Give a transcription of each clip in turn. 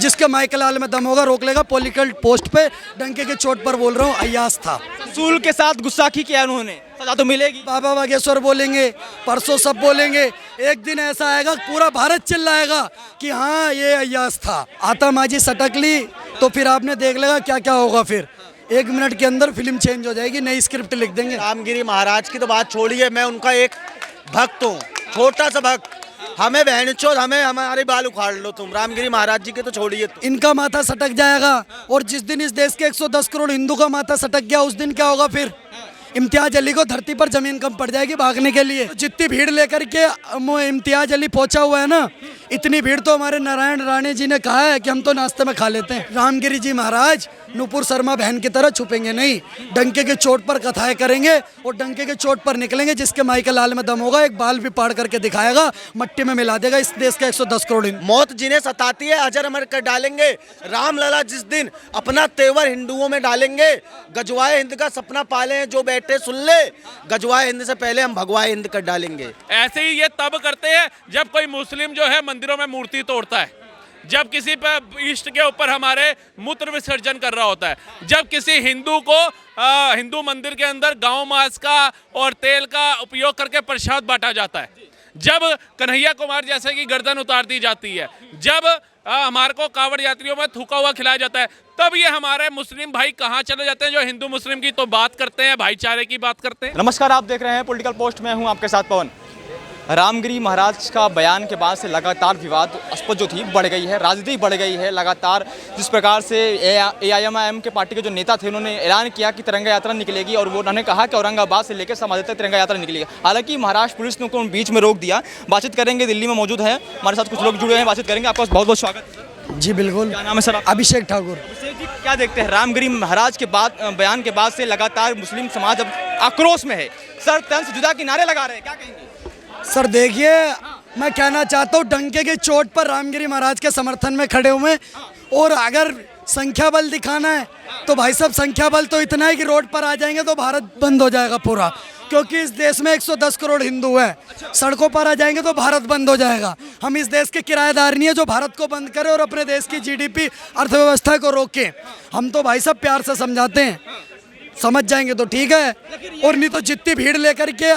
जिसके माइकलाल में दम होगा रोक लेगा। पॉलिटिकल पोस्ट पे डंके के चोट पर बोल रहा हूँ, अय्याज था। रसूल के साथ गुस्ताखी किया उन्होंने, सजा तो मिलेगी। बाबा बागेश्वर बोलेंगे, परसों सब बोलेंगे, एक दिन ऐसा आएगा पूरा भारत चिल्लाएगा कि हाँ ये अय्याज था। आतमाजी सटक ली तो फिर आपने देख लेगा क्या क्या होगा। फिर 1 मिनट के अंदर फिल्म चेंज हो जाएगी, नई स्क्रिप्ट लिख देंगे। रामगिरी महाराज की तो बात छोड़िए, मैं उनका एक भक्त हूँ, छोटा सा भक्त। हमें बहनचोद, हमें हमारे बाल उखाड़ लो तुम, रामगिरी महाराज जी के तो छोड़िए। इनका माथा सटक जाएगा। और जिस दिन इस देश के 110 करोड़ हिंदू का माथा सटक गया उस दिन क्या होगा? फिर इम्तियाज अली को धरती पर जमीन कम पड़ जाएगी भागने के लिए। जितनी भीड़ लेकर के इम्तियाज अली पहुंचा हुआ है ना, इतनी भीड़ तो हमारे नारायण राणे जी ने कहा है कि हम तो नाश्ते में खा लेते हैं। रामगिरी जी महाराज नुपुर शर्मा बहन की तरह छुपेंगे नहीं, डंके के चोट पर कथाएं करेंगे और डंके के चोट पर निकलेंगे। जिसके माइकलाल में दम होगा एक बाल भी पाड़ करके दिखाएगा, मट्टी में मिला देगा इस देश के 110 करोड़ हिंदू। मौत जिन्हें सताती है अजर अमर कर डालेंगे। रामलला जिस दिन अपना तेवर हिंदुओं में डालेंगे, गजवाए हिंद का सपना पाले हैं जो बैठे सुन ले, गजवाए हिंद से पहले हम भगवाए हिंद कर डालेंगे। ऐसे ही ये तब करते हैं जब कोई मुस्लिम जो है मंदिरों में मूर्ति तोड़ता है, जब किसी पर इष्ट के ऊपर हमारे मूत्र विसर्जन कर रहा होता है, जब किसी हिंदू को हिंदू मंदिर के अंदर गांव मांस का और तेल का उपयोग करके प्रसाद बांटा जाता है, जब कन्हैया कुमार जैसे की गर्दन उतार दी जाती है, जब हमारे को कांवड़ यात्रियों में थूका हुआ खिलाया जाता है, तब ये हमारे मुस्लिम भाई कहाँ चले जाते हैं जो हिंदू मुस्लिम की तो बात करते हैं, भाईचारे की बात करते हैं। नमस्कार, आप देख रहे हैं पॉलिटिकल पोस्ट में हूं आपके साथ पवन। रामगिरी महाराज का बयान के बाद से लगातार विवादास्पद जो थी बढ़ गई है, राजनीति बढ़ गई है। लगातार जिस प्रकार से AIMIM के पार्टी के जो नेता थे उन्होंने ऐलान किया कि तिरंगा यात्रा निकलेगी और वो उन्होंने कहा कि औरंगाबाद से लेकर समाधि तक तिरंगा यात्रा निकलेगी। हालांकि महाराष्ट्र पुलिस ने उनको बीच में रोक दिया। बातचीत करेंगे, दिल्ली में मौजूद है हमारे साथ कुछ लोग जुड़े हैं, बातचीत करेंगे। आपका बहुत बहुत स्वागत। जी बिल्कुल। क्या नाम है सर? अभिषेक ठाकुर। अभिषेक जी, क्या देखते हैं रामगिरी महाराज के बयान के बाद से लगातार मुस्लिम समाज अब आक्रोश में है, सर तन से जुदा किनारे लगा रहे हैं, क्या कहेंगे? सर देखिए, मैं कहना चाहता हूँ डंके की चोट पर रामगिरी महाराज के समर्थन में खड़े हुए हैं। और अगर संख्या बल दिखाना है तो भाई साहब संख्या बल तो इतना है कि रोड पर आ जाएंगे तो भारत बंद हो जाएगा पूरा, क्योंकि इस देश में 110 करोड़ हिंदू है। सड़कों पर आ जाएंगे तो भारत बंद हो जाएगा। हम इस देश के किराएदार नहीं है जो भारत को बंद करे और अपने देश की GDP अर्थव्यवस्था को रोके। हम तो भाई साहब प्यार से समझाते हैं, समझ जाएंगे तो ठीक है, और नहीं तो जितनी भीड़ लेकर के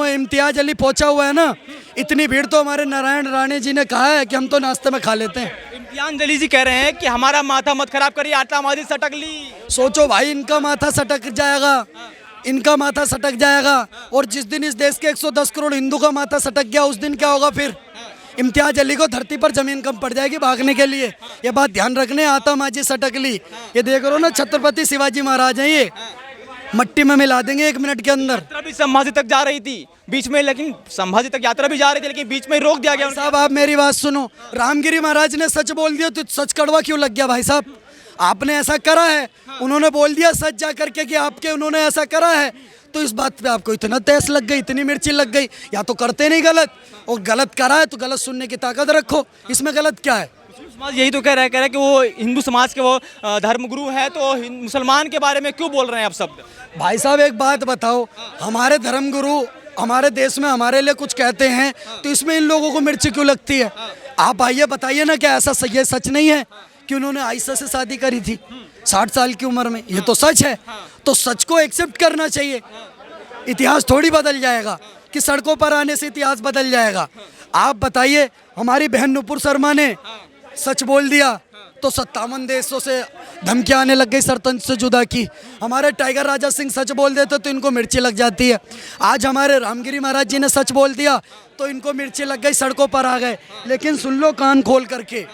इम्तियाज अली पहुंचा हुआ है ना, इतनी भीड़ तो हमारे नारायण राणे जी ने कहा है कि हम तो नाश्ते में खा लेते हैं। इम्तियाज अली जी कह रहे हैं कि हमारा माथा मत खराब करिए, आतमाजी सटक ली। सोचो भाई, इनका माथा सटक जाएगा, इनका माथा सटक जाएगा। और जिस दिन इस देश के 110 करोड़ हिंदू का माथा सटक गया उस दिन क्या होगा? फिर इम्तियाज अली को धरती पर जमीन कम पड़ जाएगी भागने के लिए। ये बात ध्यान रखने। आतमाजी सटक ली, ये देख रहे हो ना, छत्रपति शिवाजी महाराज हैं, ये मट्टी में मिला देंगे 1 मिनट के अंदर। यात्रा भी संभाजी तक जा रही थी बीच में, लेकिन संभाजी तक यात्रा भी जा रही थी लेकिन बीच में रोक दिया गया। साहब आप मेरी बात सुनो, रामगिरी महाराज ने सच बोल दिया तो सच कड़वा क्यों लग गया? भाई साहब आपने ऐसा करा है, उन्होंने बोल दिया सच जा करके कि आपके उन्होंने ऐसा करा है, तो इस बात पे आपको इतना तहस लग गई, इतनी मिर्ची लग गई। या तो करते नहीं गलत, और गलत करा है तो गलत सुनने की ताकत रखो, इसमें गलत क्या है? समाज यही तो कह रहा है कि वो हिंदू समाज के वो धर्मगुरु हैं, तो मुसलमान के बारे में क्यों बोल रहे हैं आप शब्द? भाई साहब एक बात बताओ, हमारे धर्मगुरु हमारे देश में हमारे लिए कुछ कहते हैं तो इसमें इन लोगों को मिर्ची क्यों लगती है? आप आइए बताइए ना, क्या ऐसा ये सच नहीं है कि उन्होंने आयशा से शादी करी थी 60 साल की उम्र में? ये तो सच है, तो सच को एक्सेप्ट करना चाहिए। इतिहास थोड़ी बदल जाएगा कि सड़कों पर आने से इतिहास बदल जाएगा। आप बताइए, हमारी बहन नुपुर शर्मा ने सच बोल दिया तो 57 देशों से धमकियां आने लग गई, सरतंज से जुदा की। हमारे टाइगर राजा सिंह सच बोल देते तो इनको मिर्ची लग जाती है। आज हमारे रामगिरी महाराज जी ने सच बोल दिया तो इनको मिर्ची लग गई, सड़कों पर आ गए। लेकिन सुन लो कान खोल करके,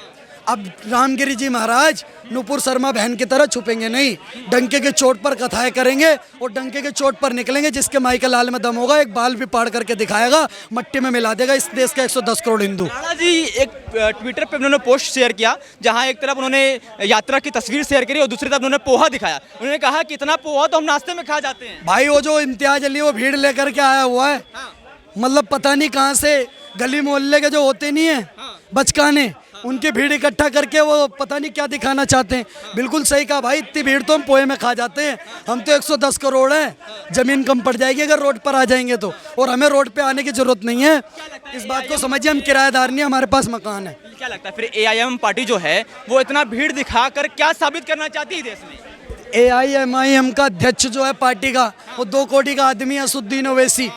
अब रामगिरी जी महाराज नुपुर शर्मा बहन की तरह छुपेंगे नहीं, डंके के चोट पर कथाएं करेंगे और डंके के चोट पर निकलेंगे। जिसके माइकलाल में दम होगा एक बाल भी पाड़ करके दिखाएगा, मट्टी में मिला देगा इस देश के 110 करोड़ हिंदू। राणा जी एक ट्विटर पे उन्होंने पोस्ट शेयर किया जहां एक तरफ उन्होंने यात्रा की तस्वीर शेयर करी और दूसरी तरफ उन्होंने पोहा दिखाया। उन्होंने कहा कि इतना पोहा तो हम नाश्ते में खा जाते हैं। भाई वो जो इम्तियाज अली वो भीड़ लेकर के आया हुआ है, मतलब पता नहीं कहाँ से, गली मोहल्ले के जो होते नहीं है बचकाने, उनकी भीड़ इकट्ठा करके वो पता नहीं क्या दिखाना चाहते हैं। बिल्कुल सही कहा भाई, इतनी भीड़ तो हम पोए में खा जाते हैं। हम तो 110 करोड़ हैं, ज़मीन कम पड़ जाएगी अगर रोड पर आ जाएंगे तो, और हमें रोड पे आने की ज़रूरत नहीं है। इस बात को समझिए, हम किराएदार नहीं, हमारे पास मकान है। क्या लगता है फिर AIM पार्टी जो है वो इतना भीड़ दिखाकर क्या साबित करना चाहती है देश में? AIMIM का अध्यक्ष जो है पार्टी का, वो 2 कोटी का आदमी है, असुद्दीन ओवैसी,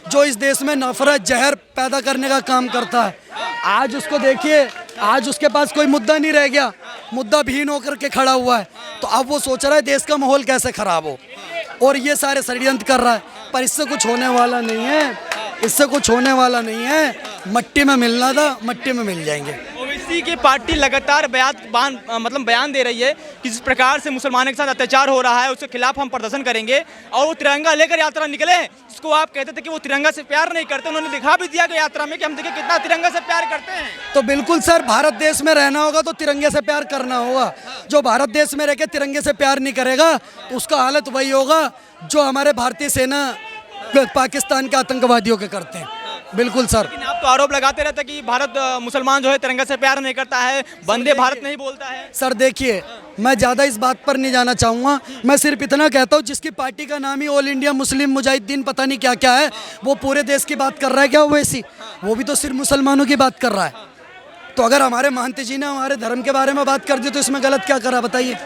जो इस देश में नफरत जहर पैदा करने का काम करता है। आज उसको देखिए, आज उसके पास कोई मुद्दा नहीं रह गया, मुद्दा भीन होकर के खड़ा हुआ है। तो अब वो सोच रहा है देश का माहौल कैसे खराब हो, और ये सारे षड्यंत्र कर रहा है। पर इससे कुछ होने वाला नहीं है, इससे कुछ होने वाला नहीं है। मट्टी में मिलना था, मट्टी में मिल जाएंगे। ओवैसी की पार्टी लगातार बयान दे रही है कि जिस प्रकार से मुसलमानों के साथ अत्याचार हो रहा है उसके खिलाफ हम प्रदर्शन करेंगे, और वो तिरंगा लेकर यात्रा निकले। जिसको आप कहते थे कि वो तिरंगा से प्यार नहीं करते, उन्होंने दिखा भी दिया कि यात्रा में कि हम देखिए कितना तिरंगा से प्यार करते हैं। तो बिल्कुल सर, भारत देश में रहना होगा तो तिरंगे से प्यार करना होगा। जो भारत देश में रह के तिरंगे से प्यार नहीं करेगा तो उसका हालत वही होगा जो हमारे भारतीय सेना पाकिस्तान के आतंकवादियों के करते हैं। बिल्कुल सर। लेकिन आप तो आरोप लगाते रहते कि भारत मुसलमान जो है तिरंगा से प्यार नहीं करता है, वंदे भारत नहीं बोलता है। सर देखिए, मैं ज़्यादा इस बात पर नहीं जाना चाहूँगा, मैं सिर्फ इतना कहता हूँ जिसकी पार्टी का नाम ही ऑल इंडिया मुस्लिम मुजाहिदीन पता नहीं क्या क्या है, वो पूरे देश की बात कर रहा है क्या ओवैसी? वो भी तो सिर्फ मुसलमानों की बात कर रहा है। तो अगर हमारे महंत जी ने हमारे धर्म के बारे में बात कर दी तो इसमें गलत क्या करा बताइए?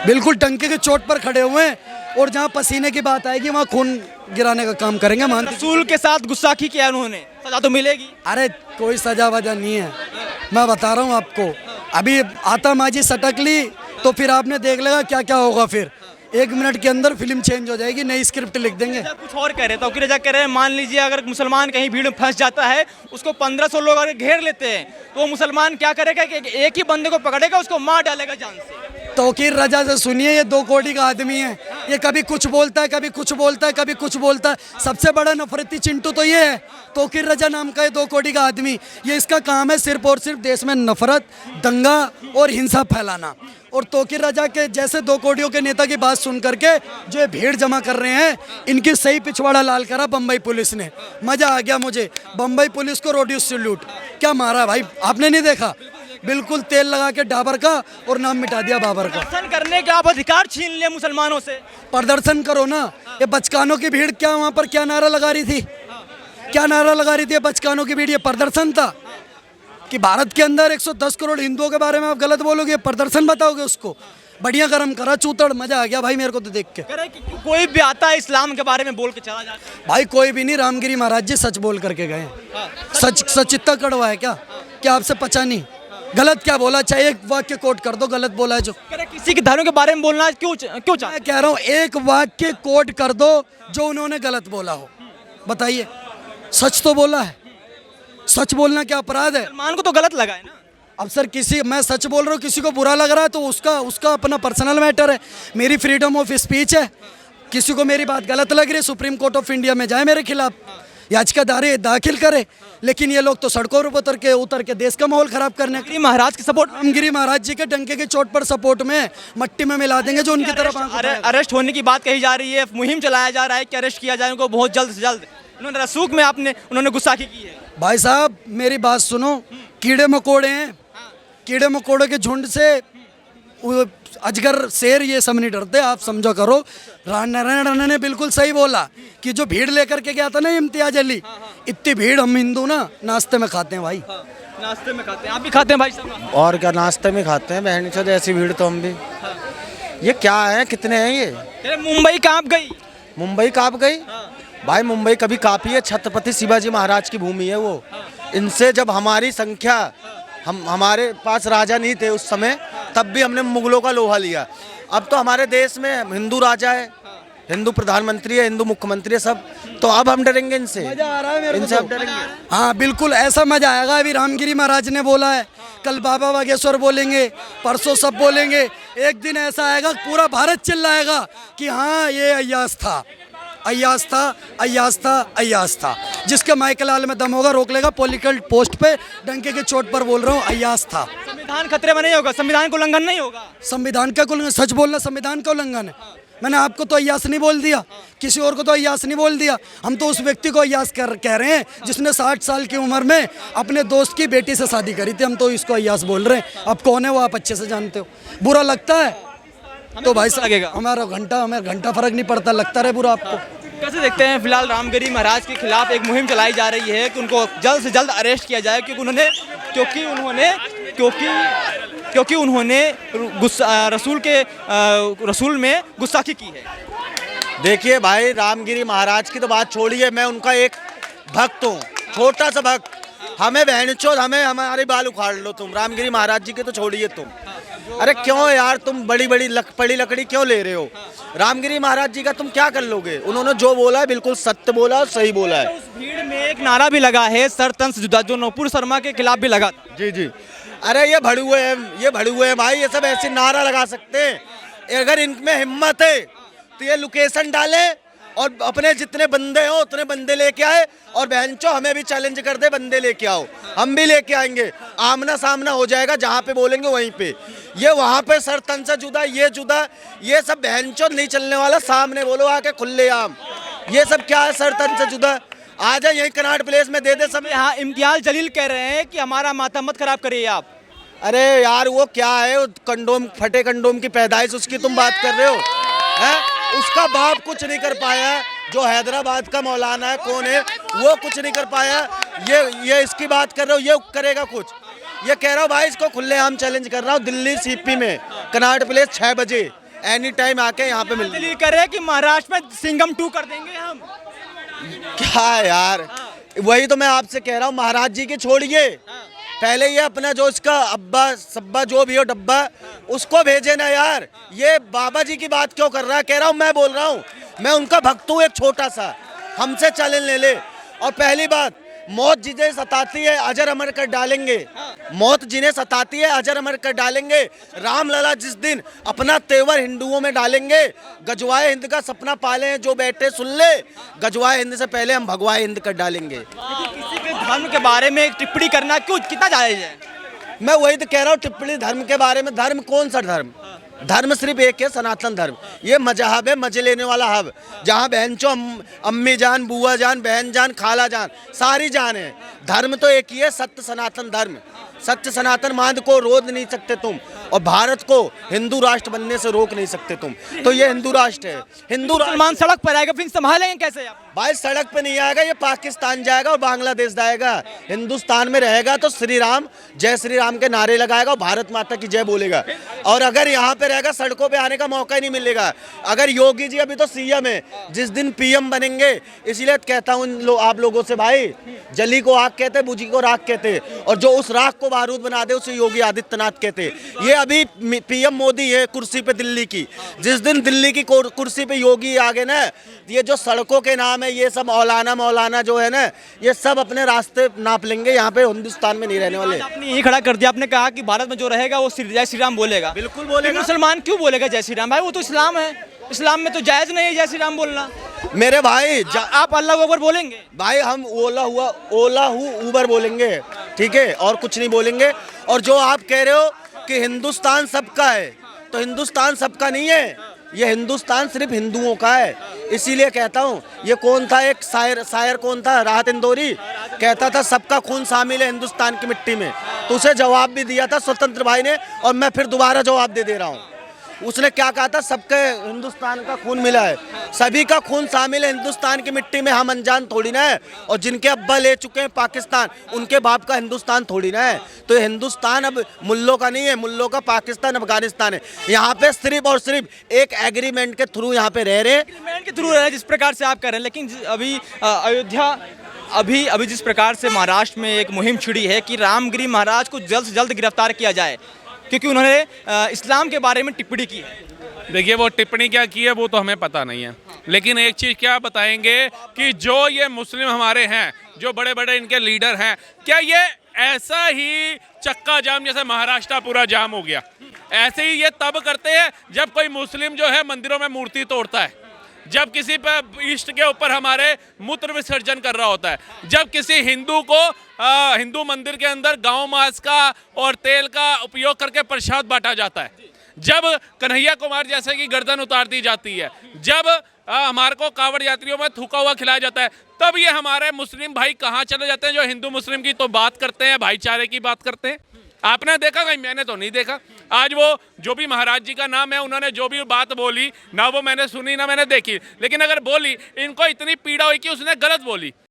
बिल्कुल टंके के चोट पर खड़े हुए हैं, और जहाँ पसीने की बात आएगी वहाँ खून गिराने का काम करेंगे महंत। रसूल के साथ गुस्साखी किया उन्होंने, सजा तो मिलेगी। अरे कोई सजा वजह नहीं है, मैं बता रहा हूँ आपको। अभी आता माजी सटक ली तो फिर आपने देख लेगा क्या क्या होगा। फिर 1 मिनट के अंदर फिल्म चेंज हो जाएगी, नई स्क्रिप्ट लिख देंगे। कुछ और कह रहे तौकीर रजा कह रहे हैं, मान लीजिए अगर मुसलमान कहीं भीड़ में फंस जाता है, उसको 1500 लोग अगर घेर लेते हैं तो वो मुसलमान क्या करेगा कि एक ही बंदे को पकड़ेगा, उसको मार डालेगा जान से। तौकीर रजा से सुनिए, ये 2 कोटी का आदमी है, ये कभी कुछ बोलता है, कभी कुछ बोलता है, कभी कुछ बोलता है। सबसे बड़ा नफरती चिंटू तो ये है, तौकीर रजा नाम का ये 2 कोटी का आदमी। ये इसका काम है सिर्फ और सिर्फ देश में नफरत, दंगा और हिंसा फैलाना। और तौकीर रजा के जैसे 2 कोटियों के नेता की बात सुन करके जो ये भीड़ जमा कर रहे हैं, इनकी सही पिछवाड़ा लाल करा बम्बई पुलिस ने। मजा आ गया मुझे, बम्बई पुलिस को रोडियो सैल्यूट। क्या मारा भाई, आपने नहीं देखा? बिल्कुल तेल लगा के डाबर का और नाम मिटा दिया बाबर का। प्रदर्शन करने का आप अधिकार छीन लिया मुसलमानों से। प्रदर्शन करो ना। ये बचकानों की भीड़ क्या वहाँ पर क्या नारा लगा रही थी? क्या नारा लगा रही थी बचकानों की भीड़? ये प्रदर्शन था कि भारत के अंदर 110 करोड़ हिंदुओं के बारे में आप गलत बोलोगे, प्रदर्शन बताओगे उसको? बढ़िया गरम करा चूतड़, मजा आ गया भाई मेरे को तो देख के। कोई भी आता है इस्लाम के बारे में बोल के चला जाता है। भाई कोई भी नहीं, रामगिरी महाराज जी सच बोल करके गए। सच इतना कड़वा है क्या आपसे पचा नहीं? गलत क्या बोला? चाहे एक वाक्य कोट कर दो, गलत बोला है जो। किसी के धर्म के बारे में बोलना क्यों चाहते? मैं कह रहा हूँ एक वाक्य कोट कर दो जो उन्होंने गलत बोला हो, बताइए। सच तो बोला है, सच बोलना क्या अपराध है? सलमान को तो गलत लगा है ना। अब सर मैं सच बोल रहा हूँ, किसी को बुरा लग रहा है तो उसका अपना पर्सनल मैटर है। मेरी फ्रीडम ऑफ स्पीच है। किसी को मेरी बात गलत लग रही है, सुप्रीम कोर्ट ऑफ इंडिया में जाए मेरे खिलाफ, याचिका दाखिल करे। लेकिन ये लोग तो सड़कों पर उतर के देश का माहौल खराब करने। गिरी महाराज के सपोर्ट, रामगिरी महाराज जी के डंके के चोट पर सपोर्ट में मट्टी में मिला देंगे जो उनकी तरफ। अरेस्ट होने की बात कही जा रही है, मुहिम चलाया जा रहा है कि अरेस्ट किया जाए उनको बहुत जल्द से जल्द। उन्होंने रसूख में उन्होंने गुस्साखी की है। भाई साहब मेरी बात सुनो, कीड़े मकोड़े हैं, कीड़े मकोड़े के झुंड से अजगर शेर ये सब नहीं डरते, आप समझो करो। नारायण राणा ने बिल्कुल सही बोला कि जो भीड़ लेकर के गया था ना इम्तियाज अली, इतनी भीड़ हम हिंदू ना नाश्ते में खाते हैं भाई। नाश्ते में खाते हैं, आप भी खाते हैं भाई साहब? और क्या नाश्ते में खाते हैं बहन चोद, ऐसी भीड़ तो हम भी। ये क्या है, कितने हैं ये? मुंबई कांप गई। मुंबई कांप गई? भाई मुंबई कभी कांपी है? छत्रपति शिवाजी महाराज की भूमि है वो। इनसे जब हमारी संख्या, हमारे पास राजा नहीं थे उस समय, तब भी हमने मुगलों का लोहा लिया। अब तो हमारे देश में हिंदू राजा है, हिंदू प्रधानमंत्री है, हिंदू मुख्यमंत्री है सब, तो अब हम डरेंगे इनसे? मजा आ रहा है मेरे को इनसे तो। अब डरेंगे? हाँ बिल्कुल ऐसा मजा आएगा। अभी रामगिरी महाराज ने बोला है, कल बाबा बागेश्वर बोलेंगे, परसों सब बोलेंगे। एक दिन ऐसा आएगा पूरा भारत चिल्लाएगा कि हाँ ये अय्यास था, अय्यास था, अय्यास था, अय्यास था। जिसके माइकलाल में दम होगा रोक लेगा, पॉलिटिकल पोस्ट पे डंके के चोट पर बोल रहा हूँ, अय्यास था। संविधान खतरे में नहीं होगा, संविधान का उल्लंघन नहीं होगा। संविधान का उल्लंघन? सच बोलना संविधान का उल्लंघन है? मैंने आपको तो अय्यास नहीं बोल दिया, किसी और को तो अय्यास नहीं बोल दिया। हम तो उस व्यक्ति को अय्यास कह रहे हैं जिसने 60 साल की उम्र में अपने दोस्त की बेटी से शादी करी थी। हम तो इसको अय्यास बोल रहे हैं। अब कौन है वो आप अच्छे से जानते हो। बुरा लगता है तो भाई साहब लगेगा। हमें घंटा फर्क नहीं पड़ता, लगता रहे बुरा आपको। कैसे देखते हैं फिलहाल रामगिरी महाराज के खिलाफ एक मुहिम चलाई जा रही है कि उनको जल्द से जल्द अरेस्ट किया जाए, क्योंकि उन्होंने रसूल में गुस्ताखी की है। देखिए भाई, रामगिरी महाराज की तो बात छोड़िए, मैं उनका एक भक्त हूँ, छोटा सा भक्त। हमें बहनचोद, हमें हमारे बाल उखाड़ लो तुम, रामगिरी महाराज जी के तो छोड़िए तुम। अरे क्यों यार, तुम बड़ी बड़ी पड़ी लकड़ी क्यों ले रहे हो। रामगिरी महाराज जी का तुम क्या कर लोगे। उन्होंने जो बोला है बिल्कुल सत्य बोला और सही बोला है। उस भीड़ में एक नारा भी लगा है सरतंस जुदा, जो नूपुर शर्मा के खिलाफ भी लगा। जी जी, अरे ये भड़ुए हैं भाई, ये सब ऐसे नारा लगा सकते हैं। अगर इनमें हिम्मत है तो ये लोकेशन डाले और अपने जितने बंदे हो उतने बंदे लेके आए, और बहनचो हमें भी चैलेंज कर दे, बंदे लेके आओ, हम भी लेके आएंगे। आमना सामना हो जाएगा, जहाँ पे बोलेंगे वहीं पे। ये वहाँ पे सर तन से जुदा, ये सब बहनचो नहीं चलने वाला। सामने बोलो आके खुले आम, ये सब क्या है सर तन से जुदा। आ जाए यही कनाट प्लेस में दे दे सब। यहाँ इम्तियाज जलील कह रहे हैं कि हमारा माथा मत खराब करिए आप। अरे यार वो क्या है, वो कंडोम, फटे कंडोम की पैदाइश, उसकी तुम बात कर रहे हो हैं? उसका बाप कुछ नहीं कर पाया, जो हैदराबाद का मौलाना है, कौन है वो, कुछ नहीं कर पाया। ये इसकी बात कर रहे हो, ये करेगा कुछ। ये कह रहा हूँ भाई, इसको खुलेआम चैलेंज कर रहा हूँ। दिल्ली सीपी में कनाट प्लेस 6 बजे एनी टाइम आके यहाँ पे मिल। जलील कह रहे हैं कि महाराष्ट्र में सिंघम 2 कर देंगे हम। क्या यार, वही तो मैं आपसे कह रहा हूँ। महाराज जी की छोड़िए, पहले ये अपना जो इसका अब्बा सब्बा जो भी हो डब्बा, उसको भेजे ना यार। ये बाबा जी की बात क्यों कर रहा है। कह रहा हूँ, मैं बोल रहा हूँ, मैं उनका भक्त हूँ एक छोटा सा, हमसे चैलेंज ले ले। और पहली बात, मौत जिन्हें सताती है अजर अमर कर डालेंगे, मौत जिन्हें सताती है अजर अमर कर डालेंगे। रामलला जिस दिन अपना तेवर हिंदुओं में डालेंगे, गजवाए हिंद का सपना पाले हैं जो बैठे सुन ले, गजवाए हिंद से पहले हम भगवाए हिंद कर डालेंगे। किसी के धर्म के बारे में एक टिप्पणी करना कितना जायज है। मैं वही तो कह रहा हूँ, टिप्पणी धर्म के बारे में। धर्म कौन सा धर्म, धर्म सिर्फ एक है, सनातन धर्म। ये मजहब है, मजे लेने वाला हब, जहाँ बहनचो अम्मी जान, बुआ जान, बहन जान, खाला जान, सारी जान है। धर्म तो एक ही है, सत्य सनातन धर्म। सत्य सनातन मार्ग को रोक नहीं सकते तुम, और भारत को हिंदू राष्ट्र बनने से रोक नहीं सकते तुम। तो ये हिंदू राष्ट्र है। हिंदू मुसलमान सड़क पर आएगा, फिर संभालेंगे कैसे आप। भाई सड़क पे नहीं आएगा, ये पाकिस्तान जाएगा और बांग्लादेश जाएगा। हिंदुस्तान में रहेगा तो श्री राम, जय श्री राम के नारे लगाएगा और भारत माता की जय बोलेगा। और अगर यहाँ पे रहेगा, सड़कों पे आने का मौका ही नहीं मिलेगा। अगर योगी जी अभी तो सीएम है, जिस दिन पीएम बनेंगे, इसलिए कहता हूँ आप लोगों से, भाई जली को आग कहते, बुझी को राख कहते, और जो उस राख को बारूद बना दे उसे योगी आदित्यनाथ कहते। ये अभी पीएम मोदी है कुर्सी पे दिल्ली की, जिस दिन दिल्ली की कुर्सी पे योगी आ गए ना, ये जो सड़कों के नाम है, ये सब मौलाना जो है ना, ये सब अपने रास्ते नाप लेंगे। यहाँ पे हिंदुस्तान में नहीं रहने वाले। आपने यही खड़ा कर दिया, आपने कहा कि भारत में जो रहेगा वो जय श्री राम बोलेगा। बिल्कुल बोलेगा। मुसलमान क्यों बोलेगा जय श्री राम। भाई वो तो इस्लाम है, इस्लाम में तो जायज नहीं है जय श्री राम बोलना। मेरे भाई आप अल्लाह अकबर बोलेंगे। भाई हम ओला हूँ उबर बोलेंगे, ठीक है, और कुछ नहीं बोलेंगे। और जो आप कह रहे हो कि हिंदुस्तान सबका है, तो हिंदुस्तान सबका नहीं है, ये हिंदुस्तान सिर्फ हिंदुओं का है। इसीलिए कहता हूँ, ये कौन था, एक शायर कौन था, राहत इंदौरी, कहता था सबका खून शामिल है हिंदुस्तान की मिट्टी में। तो उसे जवाब भी दिया था स्वतंत्र भाई ने, और मैं फिर दोबारा जवाब दे रहा हूँ। उसने क्या कहा था, सबके हिंदुस्तान का खून मिला है, सभी का खून शामिल है हिंदुस्तान की मिट्टी में, हम अनजान थोड़ी ना है। और जिनके अब्बा ले चुके हैं पाकिस्तान, उनके बाप का हिंदुस्तान थोड़ी ना है। तो ये हिंदुस्तान अब मुल्लों का नहीं है, मुल्लों का पाकिस्तान अफगानिस्तान है। यहाँ पे सिर्फ और सिर्फ एक एग्रीमेंट के थ्रू यहाँ पे रह रहे हैं, एग्रीमेंट के थ्रू रह रहे हैं, जिस प्रकार से आप कर रहे हैं। लेकिन अभी अयोध्या, अभी जिस प्रकार से महाराष्ट्र में एक मुहिम छिड़ी है कि रामगिरी महाराज को जल्द से जल्द गिरफ्तार किया जाए, क्योंकि उन्होंने इस्लाम के बारे में टिप्पणी की है। देखिए वो टिप्पणी क्या की है वो तो हमें पता नहीं है, लेकिन एक चीज़ क्या बताएंगे कि जो ये मुस्लिम हमारे हैं, जो बड़े बड़े इनके लीडर हैं, क्या ये ऐसा ही चक्का जाम जैसे महाराष्ट्र पूरा जाम हो गया, ऐसे ही ये तब करते हैं जब कोई मुस्लिम जो है मंदिरों में मूर्ति तोड़ता है, जब किसी पर इष्ट के ऊपर हमारे मूत्र विसर्जन कर रहा होता है, जब किसी हिंदू को हिंदू मंदिर के अंदर गांव मांस का और तेल का उपयोग करके प्रसाद बांटा जाता है, जब कन्हैया कुमार जैसे की गर्दन उतार दी जाती है, जब हमारे को कांवड़ यात्रियों में थूका हुआ खिलाया जाता है, तब ये हमारे मुस्लिम भाई कहाँ चले जाते हैं जो हिंदू मुस्लिम की तो बात करते हैं, भाईचारे की बात करते हैं। आपने देखा कहीं? मैंने तो नहीं देखा। आज वो जो भी महाराज जी का नाम है, उन्होंने जो भी बात बोली ना वो मैंने सुनी ना मैंने देखी, लेकिन अगर बोली, इनको इतनी पीड़ा हुई कि उसने गलत बोली।